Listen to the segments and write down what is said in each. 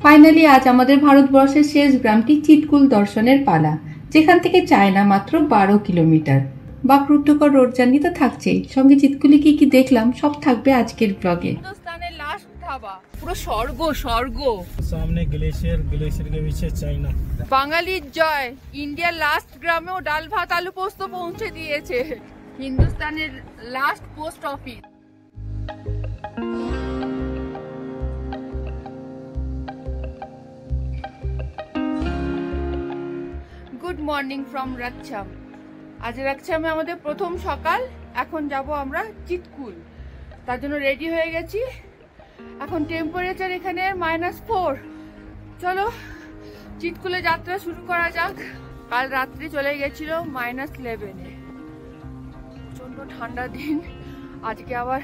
Finally আজ আমাদের ভারতবর্ষের শেষ গ্রামটি চিৎকুল দর্শনের পালা, যেখান থেকে চায়না মাত্র 12 কিলোমিটার। বাকরুদ্ধকর রোড জার্নি তো থাকছেই, সঙ্গে চিৎকুলে কি কি দেখলাম সব থাকবে আজকের ব্লগে। हिंदुस्तान लास्ट ढाबा পুরো স্বর্গ স্বর্গ। सामने ग्लेशियर, ग्लेशियर के पीछे चाइना। বাঙালির জয়, ইন্ডিয়ার লাস্ট গ্রামেও ডাল ভাত আলু পোস্ত পৌঁছে দিয়েছে। হিন্দুস্তানের last post office. Good morning from Rakcham. আজ রাকচামে আমাদের প্রথম সকাল। এখন যাব আমরা চিৎকুল, তার জন্য রেডি হয়ে গেছি। এখন টেম্পারেচার এখানে -4। চলো চিৎকুলে যাত্রা শুরু করা যাক। কাল রাত্রে চলে গেছিল -11-এ। প্রচন্ড ঠান্ডা দিন, আজকে আবার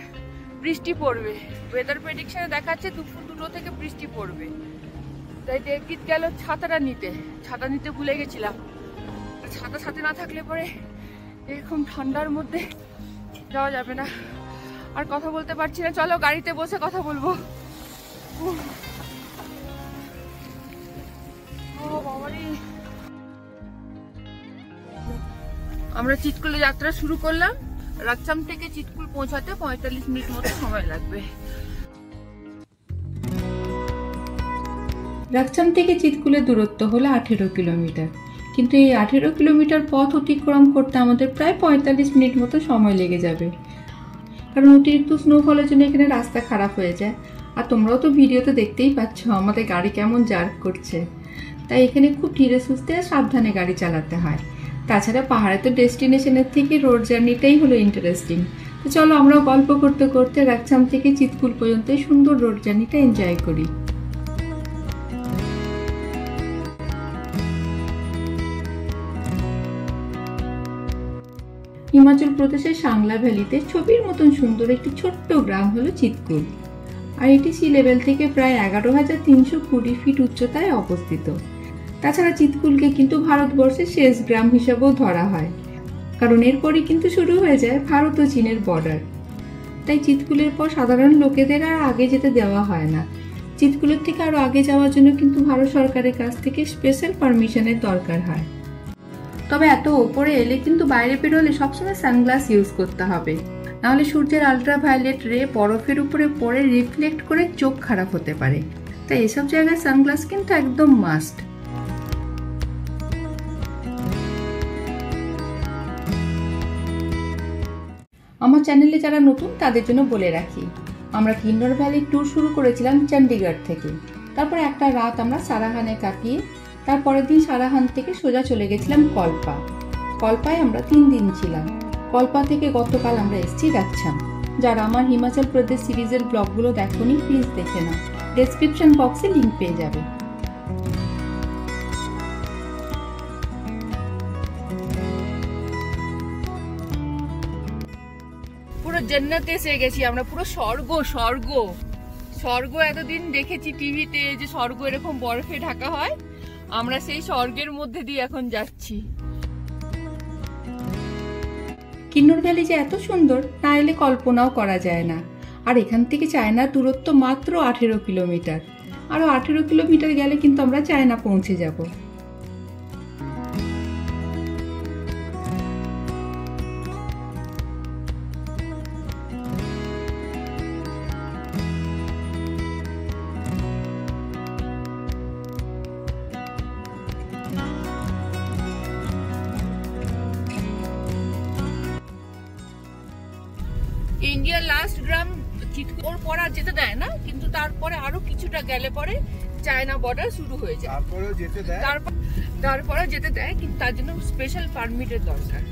বৃষ্টি পড়বে। ওয়েদার প্রেডিকশনে দেখাচ্ছে দুপুর 2টো থেকে বৃষ্টি পড়বে। তাই দেবজিৎ গেল ছাতা নিতে ভুলে গেছিলাম। ছাতা সাথে না থাকলে পরে এরকম ঠান্ডার মধ্যে যাওয়া যাবে না। আর কথা বলতে পারছি না, চলো গাড়িতে বসে কথা বলবো। আমরা চিৎকুলে যাত্রা শুরু করলাম। রাকচাম থেকে চিৎকুল পৌঁছাতে 45 মিনিট মতো সময় লাগবে। রাকচাম থেকে চিৎকুলের দূরত্ব হলো 18 কিলোমিটার, কিন্তু এই 18 কিলোমিটার পথ অতিক্রম করতে আমাদের প্রায় 45 মিনিট মতো সময় লেগে যাবে, কারণ অতিরিক্ত স্নোফলের জন্য এখানে রাস্তা খারাপ হয়ে যায়। আর তোমরাও তো ভিডিওতে দেখতেই পাচ্ছ আমাদের গাড়ি কেমন জার্ক করছে। তাই এখানে খুব ধীরে সুস্থে সাবধানে গাড়ি চালাতে হয়। তাছাড়া পাহাড়ে তো ডেস্টিনেশনের থেকে রোড জার্নিটাই হলো ইন্টারেস্টিং। তো চলো আমরাও গল্প করতে করতে রাকচাম থেকে চিৎকুল পর্যন্ত সুন্দর রোড জার্নিটা এনজয় করি। হিমাচল প্রদেশের সাংলা ভ্যালিতে ছবির মতন সুন্দর একটি ছোট্ট গ্রাম হলো চিৎকুল। আর এটি সি লেভেল থেকে প্রায় 11,320 ফিট উচ্চতায় অবস্থিত। তাছাড়া চিৎকুলকে কিন্তু ভারতবর্ষের শেষ গ্রাম হিসেবেও ধরা হয়, কারণ এরপরই কিন্তু শুরু হয়ে যায় ভারত ও চীনের বর্ডার। তাই চিৎকুলের পর সাধারণ লোকেদের আর আগে যেতে দেওয়া হয় না। চিৎকুলের থেকে আরও আগে যাওয়ার জন্য কিন্তু ভারত সরকারের কাছ থেকে স্পেশাল পারমিশনের দরকার হয়। তবে এত ওপরে এলে কিন্তু বাইরে বেরোলে সবসময় সানগ্লাস ইউজ করতে হবে, নাহলে সূর্যের আলট্রাভায়োলেট রে বরফের উপরে পড়ে রিফ্লেক্ট করে চোখ খারাপ হতে পারে। তাই এসব জায়গায় সানগ্লাস কিন্তু একদম মাস্ট। আমার চ্যানেলে যারা নতুন তাদের জন্য বলে রাখি, আমরা কিন্নর ভ্যালি ট্যুর শুরু করেছিলাম চণ্ডীগড় থেকে। তারপর একটা রাত আমরা সারাহানে কাটিয়ে তারপরের দিন সারাহান থেকে সোজা চলে গেছিলাম কল্পায় আমরা 3 দিন ছিলাম। কল্পা থেকে গতকাল আমরা এসেছি রাকচাম। যারা আমার হিমাচল প্রদেশ সিরিজের ব্লগগুলো দেখোনি প্লিজ দেখে নাও, ডেসক্রিপশন বক্সে লিঙ্ক পেয়ে যাবে। পুরো জান্নাতে এসে গেছি আমরা, পুরো স্বর্গ স্বর্গ স্বর্গ। এতদিন দেখেছি টিভিতে যে স্বর্গ এরকম বরফে ঢাকা হয়, আমরা সেই স্বর্গের মধ্যে দিয়ে এখন যাচ্ছি। কিন্নর ভ্যালি যে এত সুন্দর না এলে কল্পনাও করা যায় না। আর এখান থেকে চায়নার দূরত্ব মাত্র 18 কিলোমিটার। আরও 18 কিলোমিটার গেলে কিন্তু আমরা চায়না পৌঁছে যাব। ইন্ডিয়ার লাস্ট গ্রাম চিৎকুল পর আর যেতে দেয় না, কিন্তু তারপরে আরো কিছুটা গেলে পরে চায়না বর্ডার শুরু হয়ে যায়। তারপরে যেতে দেয়, কিন্তু তার জন্য স্পেশাল পারমিটের দরকার,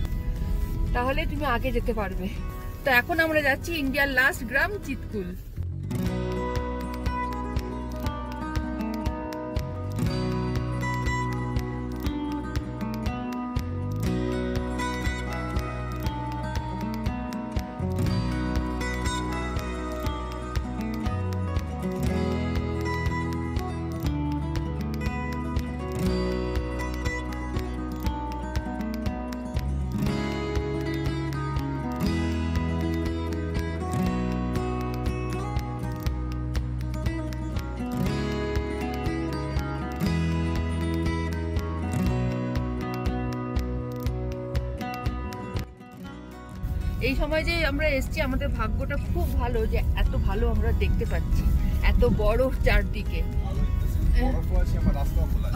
তাহলে তুমি আগে যেতে পারবে। তো এখন আমরা যাচ্ছি ইন্ডিয়ার লাস্ট গ্রাম চিৎকুল। এই সময় যে আমরা এসছি আমাদের ভাগ্যটা খুব ভালো যে এত ভালো আমরা দেখতে পাচ্ছি, এত বরফ চারদিকে।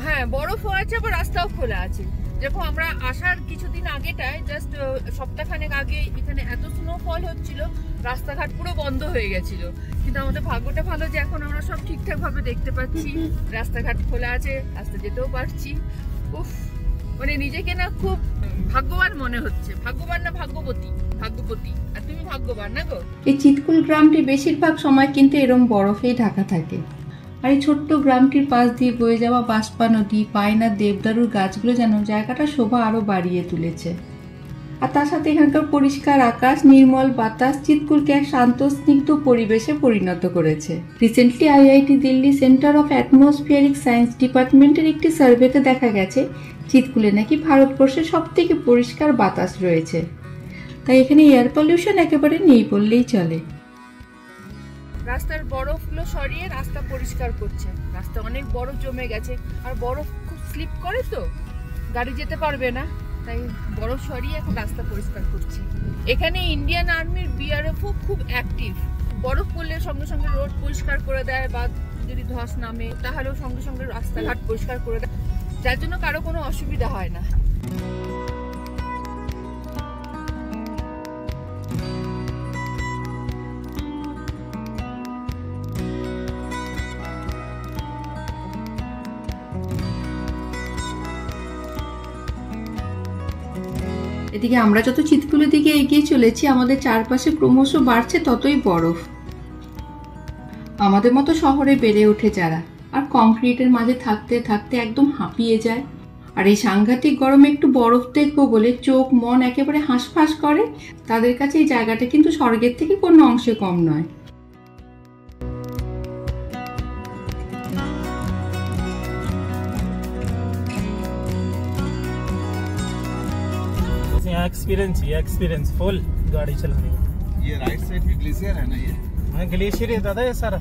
হ্যাঁ, বরফও আছে আবার রাস্তাও খোলা আছে। যেরকম আমরা আসার কিছুদিন আগেটায় জাস্ট সপ্তাহখানেক আগে এখানে এত স্নোফল হচ্ছিল, রাস্তাঘাট পুরো বন্ধ হয়ে গেছিল। কিন্তু আমাদের ভাগ্যটা ভালো যে এখন আমরা সব ঠিকঠাক ভাবে দেখতে পাচ্ছি, রাস্তাঘাট খোলা আছে, রাস্তা যেতেও পারছি। উফ, মানে নিজেকে না খুব ভাগ্যবান মনে হচ্ছে। ভাগ্যবান না ভাগ্যবতী? ভাগ্যবতী। আর তুমি ভাগ্যবান না গো? এই চিৎকুল গ্রামটি বেশিরভাগ সময় কিন্তু এরম বরফেই ঢাকা থাকে। আর এই ছোট্ট গ্রামটির পাশ দিয়ে বয়ে যাওয়া বাঁশপা নদী, পাইন আর দেবদারুর গাছগুলো যেন জায়গাটা শোভা আরো বাড়িয়ে তুলেছে। আর তার সাথে এখানকার পরিষ্কার আকাশ, নির্মল বাতাস চিৎকুলকে এক শান্ত স্নিগ্ধ পরিবেশে পরিণত করেছে। Recently IIT Delhi centre of atmospheric science ডিপার্টমেন্টের একটি সার্ভেতে দেখা গেছে চিৎকুলে নাকি ভারতবর্ষের সবথেকে পরিষ্কার বাতাস রয়েছে। তাই এখানে এয়ার পলিউশন একেবারে নেই বললেই চলে। রাস্তার বরফগুলো সরিয়ে রাস্তা পরিষ্কার করছে। রাস্তা অনেক বরফ জমে গেছে, আর বরফ খুব স্লিপ করে তো গাড়ি যেতে পারবে না, তাই বরফ সরিয়ে এখন রাস্তা পরিষ্কার করছে। এখানে ইন্ডিয়ান আর্মির বিআরএফও খুব অ্যাক্টিভ। বরফ পড়লে সঙ্গে সঙ্গে রোড পরিষ্কার করে দেয়, বা যদি ধস নামে তাহলেও সঙ্গে সঙ্গে রাস্তাঘাট পরিষ্কার করে দেয়, যার জন্য কারো কোনো অসুবিধা হয় না। এদিকে আমরা যত চিৎকুলের দিকে এগিয়ে চলেছি আমাদের চারপাশে ক্রমশ বাড়ছে ততই বরফ। আমাদের মতো শহরে বেড়ে ওঠে যারা, আর কংক্রিটের মাঝে থাকতে থাকতে একদম হাঁপিয়ে যায়, আর এই সাংঘাতিক গরমে একটু বরফ দেখবো বলে চোখ মন একেবারে হাঁসফাঁস করে, তাদের কাছে এই জায়গাটা কিন্তু স্বর্গের থেকে কোনো অংশে কম নয়। एक्सपीरियंस फुल गाड़ी चलाने का। ये राइट साइड में ग्लेशियर है ना? ये हाँ ग्लेशियर है दादा ये सारा।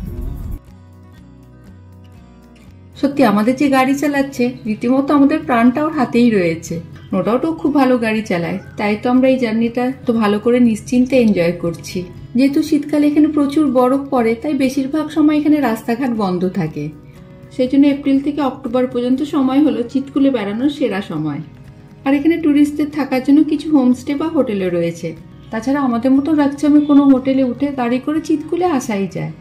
সত্যি আমাদের যে গাড়ি চালাচ্ছে রীতিমতো আমাদের প্রাণটা ওর হাতেই রয়েছে। নো ডাউট ও খুব ভালো গাড়ি চালায়, তাই তো আমরা এই জার্নিটা তো ভালো করে নিশ্চিন্তে এনজয় করছি। যেহেতু শীতকালে এখানে প্রচুর বরফ পড়ে তাই বেশিরভাগ সময় এখানে রাস্তাঘাট বন্ধ থাকে। সেই জন্য এপ্রিল থেকে অক্টোবর পর্যন্ত সময় হলো চিৎকুলে বেড়ানোর সেরা সময়। আর এখানে ট্যুরিস্টদের থাকার জন্য কিছু হোমস্টে বা হোটেলও রয়েছে। তাছাড়া আমাদের মতো রাকচামে কোনো হোটেলে উঠে গাড়ি করে চিৎকুলে আসাই যায়।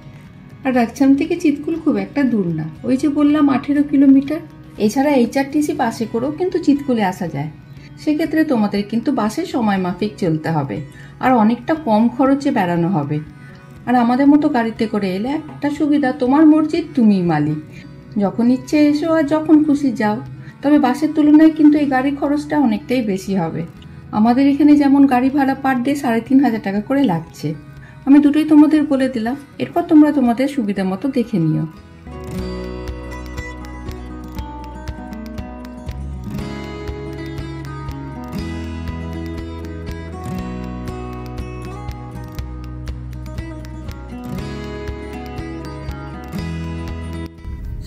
আর রাকচাম থেকে চিৎকুল খুব একটা দূর না, ওই যে বললাম 18 কিলোমিটার। এছাড়া HRTC বাসে করেও কিন্তু চিৎকুলে আসা যায়। সেক্ষেত্রে তোমাদের কিন্তু বাসে সময় মাফিক চলতে হবে, আর অনেকটা কম খরচে বেড়ানো হবে। আর আমাদের মতো গাড়িতে করে এলে একটা সুবিধা, তোমার মর্জির তুমিই মালিক, যখন ইচ্ছে এসো আর যখন খুশি যাও। তবে বাসের তুলনায় কিন্তু এই গাড়ি খরচটা অনেকটাই বেশি হবে। আমাদের এখানে যেমন গাড়ি ভাড়া পার ডে 3,500 টাকা করে লাগছে। আমি দুটোই তোমাদের বলে দিলাম, এরপর তোমরা তোমাদের সুবিধা মতো দেখে নিও।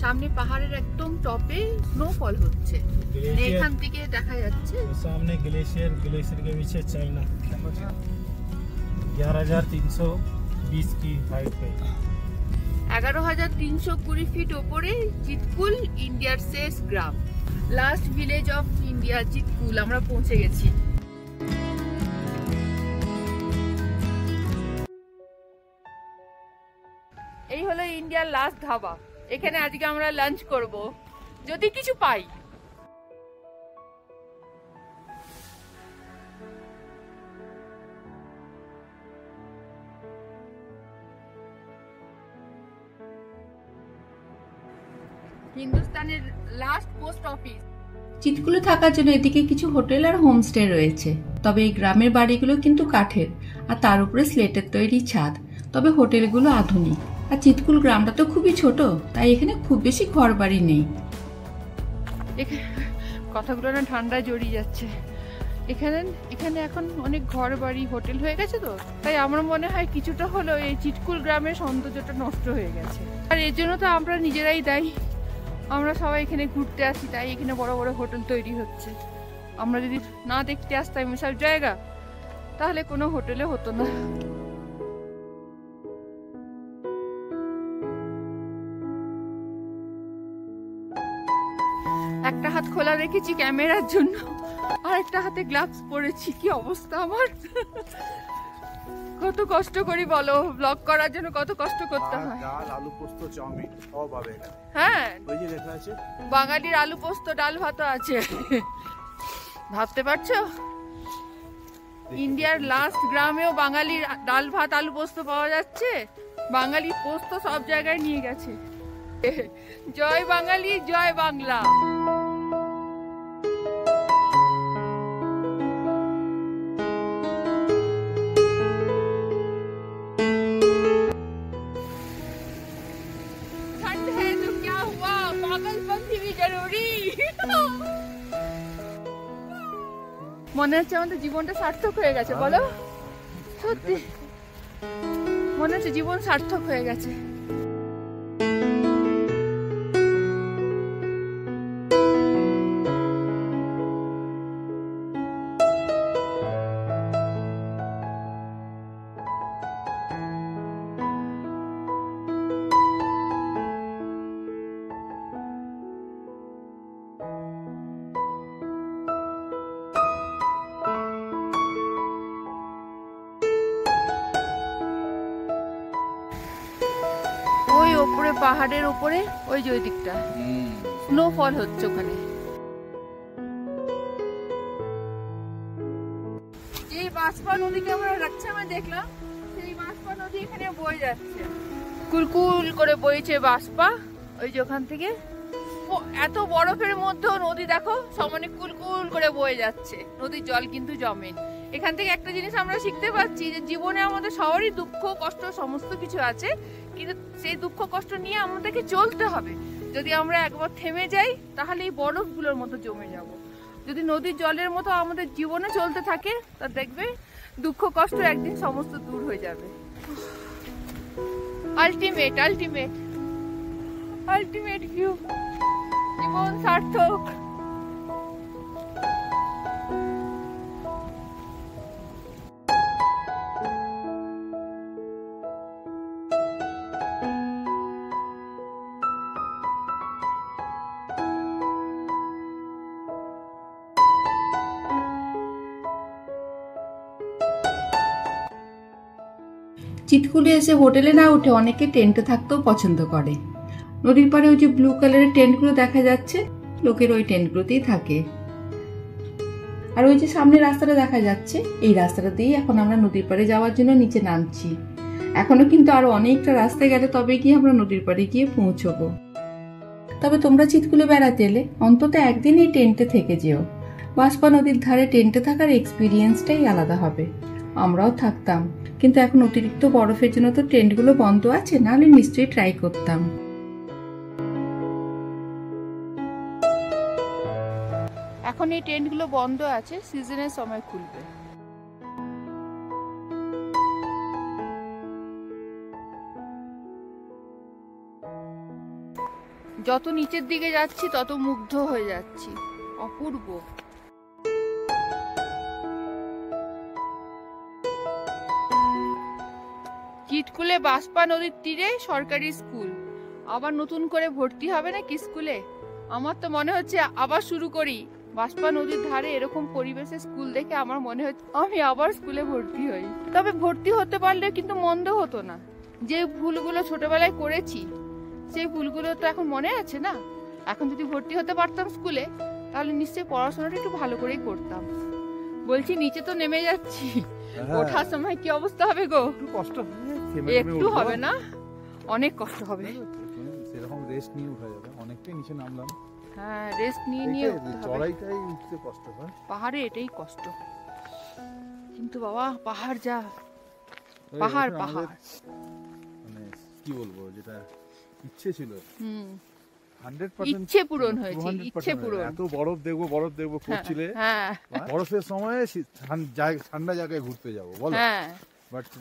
সামনে পাহাড়ের একদম টপে স্নোফল হচ্ছে, এখান থেকে দেখা যাচ্ছে। सामने ग्लेशियर के पीछे चाइना 11,320 की हाइट पे। 11,320 ফিট ওপরে চিৎকুল, ইন্ডিয়ার শেষ গ্রাম, লাস্ট ভিলেজ অফ ইন্ডিয়া চিৎকুল আমরা পৌঁছে গেছি। এই হলো ইন্ডিয়ার লাস্ট ধাবা। এখানে আজকে আমরা লাঞ্চ করব, যদি কিছু পাই। হিন্দুস্তানের লাস্ট পোস্ট অফিস। চিৎকুলে থাকার জন্য এদিকে কিছু হোটেল আর হোমস্টে রয়েছে। তবে এই গ্রামের বাড়িগুলো কিন্তু কাঠের, আর তার উপরে স্লেটের তৈরি ছাদ। তবে হোটেলগুলো আধুনিক। আর চিৎকুল গ্রামটা তো খুবই ছোট, তাই এখানে খুব বেশি ঘর বাড়ি নেই। কথাগুলো না ঠান্ডায় জড়িয়ে যাচ্ছে। এখানে এখন অনেক ঘর বাড়ি হোটেল হয়ে গেছে তো, তাই আমার মনে হয় কিছুটা হলো এই চিৎকুল গ্রামের সৌন্দর্যটা নষ্ট হয়ে গেছে। আর এর জন্য তো আমরা নিজেরাই দায়ী। আমরা সবাই এখানে ঘুরতে আসি, তাই এখানে বড় বড় হোটেল তৈরি হচ্ছে। আমরা যদি না দেখতে আসতাম এসব জায়গা, তাহলে কোনো হোটেলে হতো না। একটা হাত খোলা রেখেছি ক্যামেরার জন্য, আর একটা হাতে গ্লাভস পরেছি। কি অবস্থা আমার! কত কষ্ট করি বলো, ব্লগ করার জন্য কত কষ্ট করতে হয়। ডাল আলু পোস্ত চাউমিন সব পাবে এখানে। হ্যাঁ, ওই যে লেখা আছে বাঙালির আলু পোস্ত ডাল ভাতও আছে। ভাবতে পারছো, ইন্ডিয়ার লাস্ট গ্রামেও বাঙালির ডাল ভাত আলু পোস্ত পাওয়া যাচ্ছে। বাঙালি পোস্ত সব জায়গায় নিয়ে গেছে। জয় বাঙালি, জয় বাংলা। ठंड है तो क्या हुआ, पागलपंथी भी जरूरी। মনে হচ্ছে আমাদের জীবনটা সার্থক হয়ে গেছে, বলো? সত্যি মনে হচ্ছে জীবন সার্থক হয়ে গেছে। ওই ওপরে পাহাড়ের উপরে ওই যে ওই দিকটা স্নোফল হচ্ছে ওখানে। যে বাঁশপা নদীকে আমরা রাচ্ছামে দেখলাম, সেই বাঁশপা নদী এখানে বয়ে যাচ্ছে, কুলকুল করে বইছে বাঁশপা। ওই যে ওখান থেকে এত বরফের মধ্যেও নদী দেখো সমানে কুলকুল করে বয়ে যাচ্ছে। নদীর জল কিন্তু জমে। এখান থেকে একটা জিনিস আমরা শিখতে পাচ্ছি যে জীবনে আমাদের সবারই দুঃখ কষ্ট সমস্ত কিছু আছে, কিন্তু সেই দুঃখ কষ্ট নিয়ে আমাদেরকে চলতে হবে। যদি আমরা একবার থেমে যাই তাহলে এই বরফগুলোর মতো জমে যাব। যদি নদীর জলের মতো আমাদের জীবনে চলতে থাকে তা দেখবে দুঃখ কষ্ট একদিন সমস্ত দূর হয়ে যাবে। আলটিমেট আলটিমেট আলটিমেট ভিউ, জীবন সার্থক। চিতকুলে এসে হোটেলে না উঠে অনেকে টেন্টে থাকতেও পছন্দ করে। নদীর পাড়ে ওই যে ব্লু কালারের টেন্টগুলো দেখা যাচ্ছে, লোকের ওই টেন্টগুলোতেই থাকে। আর ওই যে সামনে রাস্তাটা দেখা যাচ্ছে, এই রাস্তাটা দিয়েই এখন আমরা নদীর পাড়ে যাওয়ার জন্য নিচে নামছি। এখনো কিন্তু আরো অনেকটা রাস্তা গেলে তবে গিয়ে আমরা নদীর পাড়ে গিয়ে পৌঁছবো। তবে তোমরা চিতকুলে বেড়াতে এলে অন্তত একদিন এই টেন্টে থেকে যেও। বাঁশপা নদীর ধারে টেন্টে থাকার এক্সপিরিয়েন্সটাই আলাদা হবে। আমরাও থাকতাম, কিন্তু এখন অতিরিক্ত বরফের জন্য তো টেন্টগুলো বন্ধ আছে, নাহলে নিশ্চয়ই ট্রাই করতাম। এখন এই টেন্টগুলো বন্ধ আছে, সিজনের সময় খুলবে। যত নিচের দিকে যাচ্ছি তত মুগ্ধ হয়ে যাচ্ছি, অপূর্ব। চিতকুলে বাঁশপা নদীর তীরে সরকারি স্কুল, আবার নতুন করে ভর্তি হবে নাকি স্কুলে? আমার তো মনে হচ্ছে আবার শুরু করি। বাঁশপা নদীর ধারে এরকম পরিবেশে স্কুল দেখে আমার মনে হচ্ছে আমি আবার স্কুলে ভর্তি হই। তবে ভর্তি হতে পারলে কিন্তু মন্দ হতো না। যে ভুলগুলো ছোটবেলায় করেছি সেই ভুলগুলো তো এখন মনে আছে না। এখন যদি ভর্তি হতে পারতাম স্কুলে তাহলে নিশ্চয়ই পড়াশোনাটা একটু ভালো করেই করতাম। বলছি নিচে তো নেমে যাচ্ছি, ওঠার সময় কি অবস্থা হবে গো? একটু কষ্ট হবে, একটু হবে না, অনেক কষ্ট হবে। সেরকম রেস্ট নিয়ে উঠা যাবে। অনেকটাই নিচে নামলাম। হ্যাঁ, রেস্ট নিয়ে নিয়ে উঠতে হবে। চড়াইটাই উঠতে কষ্ট হয়, পাহাড়ে এটাই কষ্ট। কিন্তু বাবা পাহাড় যা পাহাড় পাহাড়, মানে কি বলবো, যেটা ইচ্ছে ছিল 100% ইচ্ছে পূরণ হয়েছে, ইচ্ছে পূরণ। এত বরফ দেখবো করছিলে, হ্যাঁ বরফের সময় ঠান্ডা জায়গায় ঘুরতে যাবো বলো। হ্যাঁ,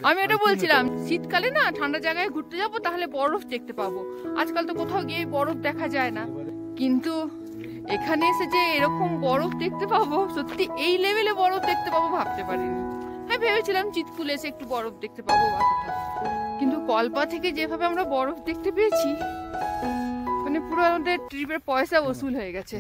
আমি এটা বলছিলাম শীতকালে না ঠান্ডা জায়গায় ঘুরতে যাবো, তাহলে বরফ দেখতে পাবো। আজকাল তো কোথাও গিয়ে বরফ দেখা যায় না, কিন্তু এখানে এসে যে এরকম বরফ দেখতে পাবো, সত্যি এই লেভেলে বরফ দেখতে পাবো ভাবতে পারিনি। আমি ভেবেছিলাম চিৎকুলে এসে একটু বরফ দেখতে পাবো বা কোথাও, কিন্তু কল্পা থেকে যেভাবে আমরা বরফ দেখতে পেয়েছি, মানে পুরো আমাদের ট্রিপের পয়সা বসুল হয়ে গেছে।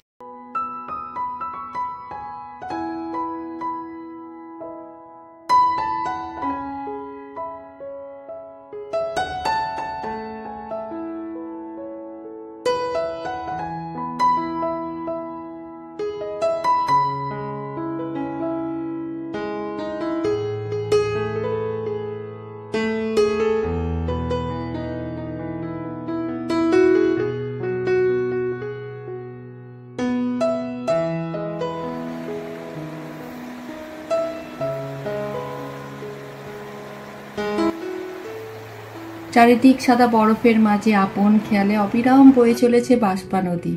চারিদিক সাদা বরফের মাঝে আপন খেয়ালে অবিরাম বয়ে চলেছে বাঁশপা নদী।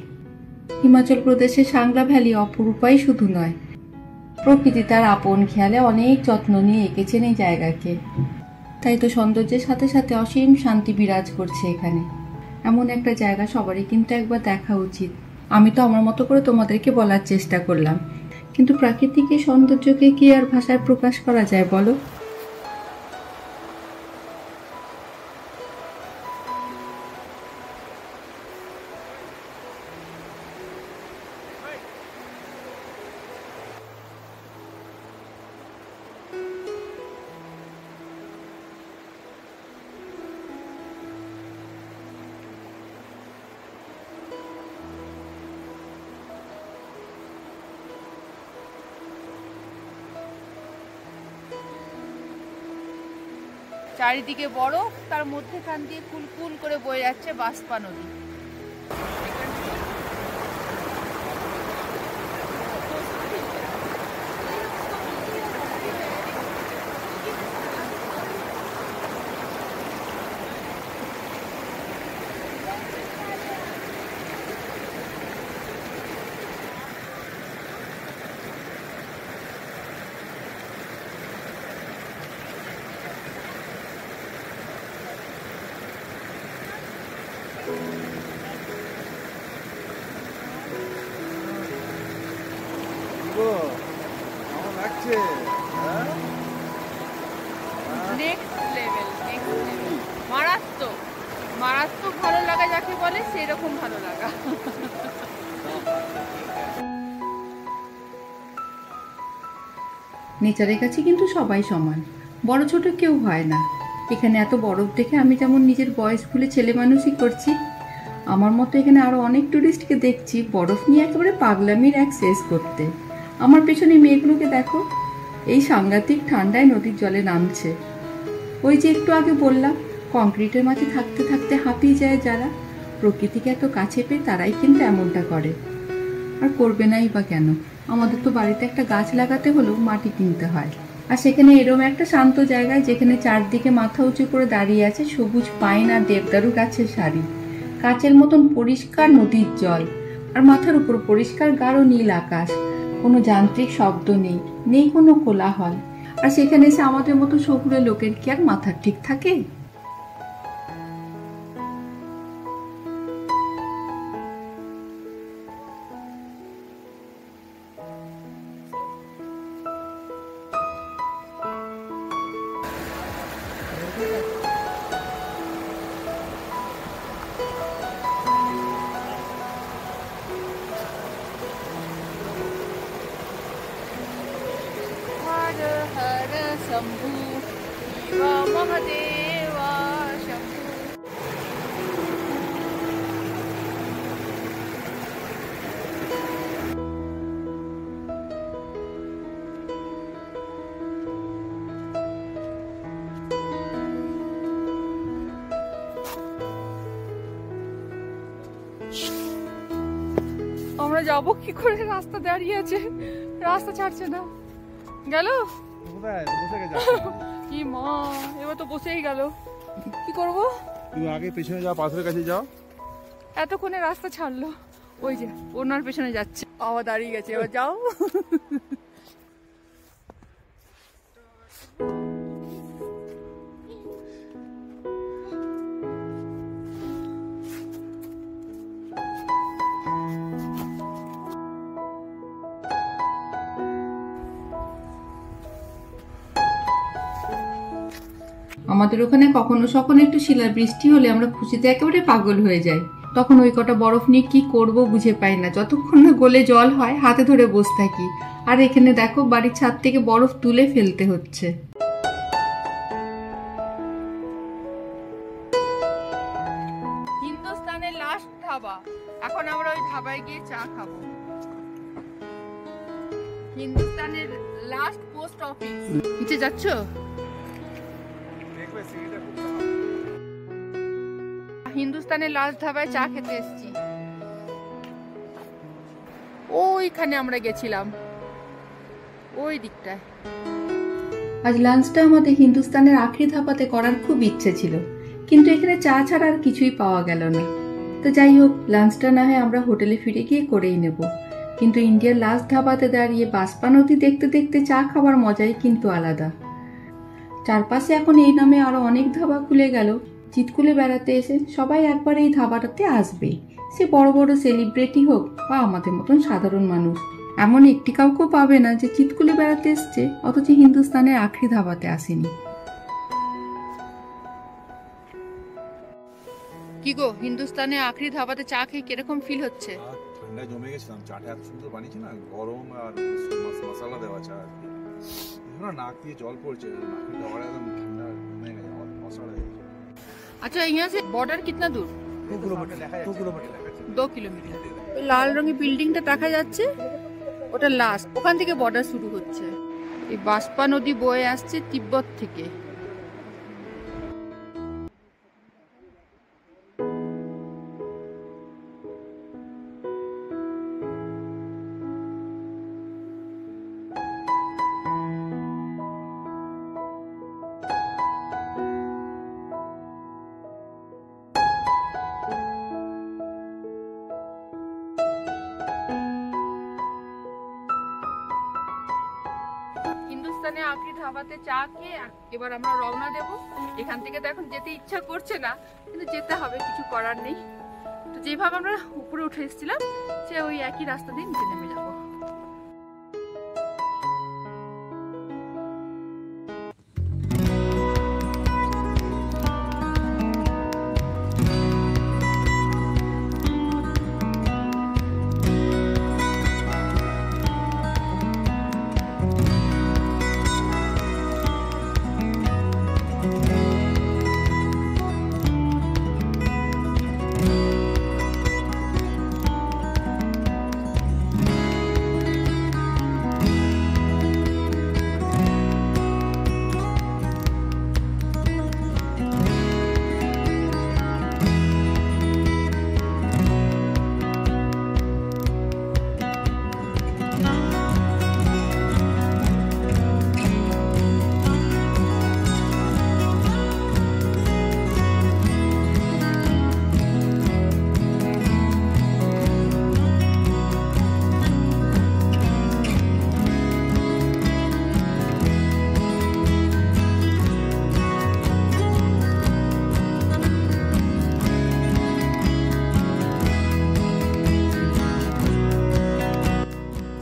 হিমাচল প্রদেশের সাংলা ভ্যালি অপরূপাই শুধু নয়, প্রকৃতি তার আপন খেয়ালে অনেক যত্ন নিয়ে এঁকেছেন এই জায়গাকে। তাই তো সৌন্দর্যের সাথে সাথে অসীম শান্তি বিরাজ করছে এখানে। এমন একটা জায়গা সবারই কিন্তু একবার দেখা উচিত। আমি তো আমার মতো করে তোমাদেরকে বলার চেষ্টা করলাম, কিন্তু প্রাকৃতিক এই সৌন্দর্যকে কি আর ভাষায় প্রকাশ করা যায় বলো? চারিদিকে বরফ, তার মধ্যেখান দিয়ে কুলকুল করে বয়ে যাচ্ছে বাঁশপা নদী। কেমন লাগছে? নেক্সট লেভেল, নেক্সট লেভেল, মারাত্মক মারাত্মক ভালো লাগা যাকে বলে সেই রকম ভালো লাগা। নেচারের কাছে কিন্তু সবাই সমান, বড় ছোট কেউ হয় না। এখানে এত বরফ দেখে আমি যেমন নিজের বয়স ভুলে ছেলে মানুষই করছি, আমার মতো এখানে আরো অনেক টুরিস্টকে দেখছি বরফ নিয়ে একেবারে পাগলামির এক শেষ করতে। আমার পেছনে মেয়েগুলোকে দেখো, এই সাংঘাতিক ঠান্ডায় নদীর জলে নামছে। ওই যে একটু আগে বললাম, কংক্রিটের মাঝে থাকতে থাকতে হাঁপিয়ে যায় যারা, প্রকৃতিকে এত কাছে পেয়ে তারাই কিন্তু এমনটা করে। আর করবে নাই বা কেন? আমাদের তো বাড়িতে একটা গাছ লাগাতে হলেও মাটি কিনতে হয়, আর সেখানে এরকম একটা শান্ত জায়গায় যেখানে চারদিকে মাথা উঁচু করে দাঁড়িয়ে আছে সবুজ পাইন আর দেবদারু গাছের সারি, কাচের মতন পরিষ্কার নদীর জল, আর মাথার উপর পরিষ্কার গাঢ় নীল আকাশ। কোনো যান্ত্রিক শব্দ নেই, নেই কোনো কোলাহল। আর সেখানে এসে আমাদের মতো শহুরে লোকের কি আর মাথা ঠিক থাকে? हर हर शंभु शिव महादेवा शंभु। আমরা যাবো কি করে? রাস্তা দাঁড়িয়ে আছে, রাস্তা ছাড়ছে না। গেল কোথায় বসে গেছে? কি মা, এবার তো বসেই গেল, কি করব? তুমি আগে পেছনে যাও, পাথরের কাছে যাও। এতক্ষণে রাস্তা ছাড়লো, ওই যে ওনার পেছনে যাচ্ছে, আবার দাঁড়িয়ে গেছে, এবার যাও। আমাদের ওখানে কখনো সখনো একটু শিলার বৃষ্টি হলে আমরা খুশিতে একেবারে পাগল হয়ে যাই। তখন ওই কটা বরফ নিয়ে কি করব বুঝে পাই না, যতক্ষণ না গলে জল হয় হাতে ধরে বসে থাকি। আর এখানে দেখো বাড়ির ছাদ থেকে বরফ তুলে ফেলতে হচ্ছে। হিন্দুস্তানের লাস্ট ধাবা, এখন আমরা ওই ধাবায় গিয়ে চা খাবো। হিন্দুস্তানের লাস্ট পোস্ট অফিস। নিচে যাচ্ছ? হিন্দুস্তানের লাস্ট ধাবায় চা খেতে এসেছি। ওইখানে আমরা গেছিলাম, ওই দিকটায়। আজ লাঞ্চটা আমাদের হিন্দুস্তানের আখরি ধাবাতে করার খুব ইচ্ছে ছিল, কিন্তু এখানে চা ছাড়া আর কিছুই পাওয়া গেল না। তো যাই হোক, লাঞ্চটা না হয় আমরা হোটেলে ফিরে গিয়ে করেই নেব, কিন্তু ইন্ডিয়ার লাস্ট ধাবাতে দাঁড়িয়ে বাষ্পা নদী দেখতে দেখতে চা খাবার মজাই কিন্তু আলাদা। চারপাশে এখন এই নামে আরো অনেক ধাবা খুলে গেল। চিৎকুলে বেড়াতে এসে সবাই একবার এই ধাবাটাতে আসবে, সে বড় বড় সেলিব্রিটি হোক বা আমাদের মতন সাধারণ মানুষ। এমন একটি কাউকেও পাবে না যে চিৎকুলে বেড়াতে এসছে অথচ হিন্দুস্তানের আখরি ধাবাতে আসেনি। কি গো, হিন্দুস্তানে আখরি ধাবাতে চা খেয়ে কিরকম ফিল হচ্ছে? ঠান্ডায় জমে গেছিলাম, চাটা এত সুন্দর বানিয়েছে না, গরম আর মশলা দেওয়া চা। নাক দিয়ে জল পড়ছে, নাকের ডগরা একদম ঠান্ডা জমে গেছে, মশলা দেওয়া। अच्छा, यहाँ से बॉर्डर कितना दूर? 2 কিলোমিটার। লাল রঙের বিল্ডিংটা দেখা যাচ্ছে, ওটা লাস্ট, ওখান থেকে বর্ডার শুরু হচ্ছে। এই বাষ্পা নদী বয়ে আসছে তিব্বত থেকে। হিন্দুস্তানে আখরি ধাবাতে চা খেয়ে এবার আমরা রওনা দেব। এখান থেকে তো এখন যেতে ইচ্ছা করছে না, কিন্তু যেতে হবে, কিছু করার নেই। তো যেভাবে আমরা উপরে উঠে এসেছিলাম সে ওই একই রাস্তা দিয়ে নিচে নেমে যাব।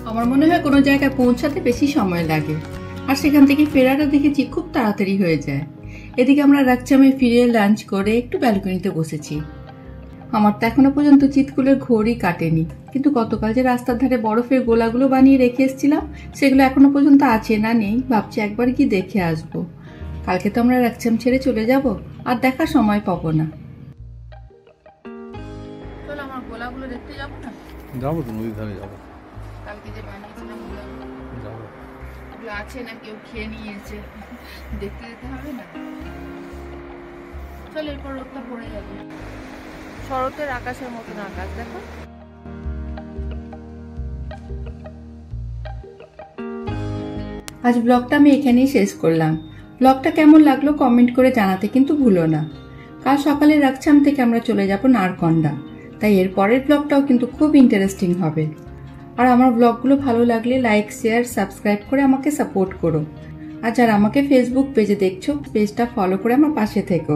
আমার মনে হয় কোনো জায়গায় পৌঁছাতে বেশি সময় লাগে, আর সেখান থেকে ফেরাটা দেখেছি খুব তাড়াতাড়ি হয়ে যায়। এদিকে আমরা রাকচামে ফিরে লাঞ্চ করে একটু ব্যালকনিতে বসেছি। আমার তো এখনো পর্যন্ত চিৎকুলের ঘড়ি কাটেনি, কিন্তু গতকাল যে রাস্তার ধারে বরফের গোলাগুলো বানিয়ে রেখে এসেছিলাম সেগুলো এখনো পর্যন্ত আছে না নেই ভাবছি একবার কি দেখে আসবো। কালকে তো আমরা রাকচাম ছেড়ে চলে যাব, আর দেখার সময় পাবো না। চলো আমার গোলাগুলো দেখতে যাবো না? যাবো তো, নদীর ধারে যাবো। কালকে যে বানিয়েছিলাম যাবো, ওগুলো আছে না কেউ খেয়ে নিয়েছে, দেখতে যেতে হবে না? চলো, এরপর রোদটা পড়ে যাবে। শরতের আকাশের মতন আকাশ দেখো। আজ ব্লগটা আমি এখানেই শেষ করলাম। ব্লগটা কেমন লাগলো কমেন্ট করে জানাতে কিন্তু ভুলো না। কাল সকালে রাকচাম থেকে আমরা চলে যাব নারকন্ডা, তাই এর পরের ব্লগটাও কিন্তু খুব ইন্টারেস্টিং হবে। আর আমার ব্লগগুলো ভালো লাগলে লাইক, শেয়ার, সাবস্ক্রাইব করে আমাকে সাপোর্ট করো। আর যারা আমাকে ফেসবুক পেজে দেখছো, পেজটা ফলো করে আমার পাশে থেকো।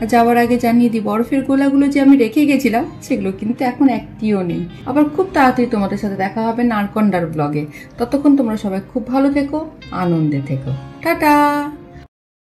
আর যাওয়ার আগে জানিয়ে দিই, বরফের গোলাগুলো যে আমি রেখে গেছিলাম সেগুলো কিন্তু এখন একটিও নেই। আবার খুব তাড়াতাড়ি তোমাদের সাথে দেখা হবে নারকন্ডার ব্লগে। ততক্ষণ তোমরা সবাই খুব ভালো থেকো, আনন্দে থেকো। টাটা।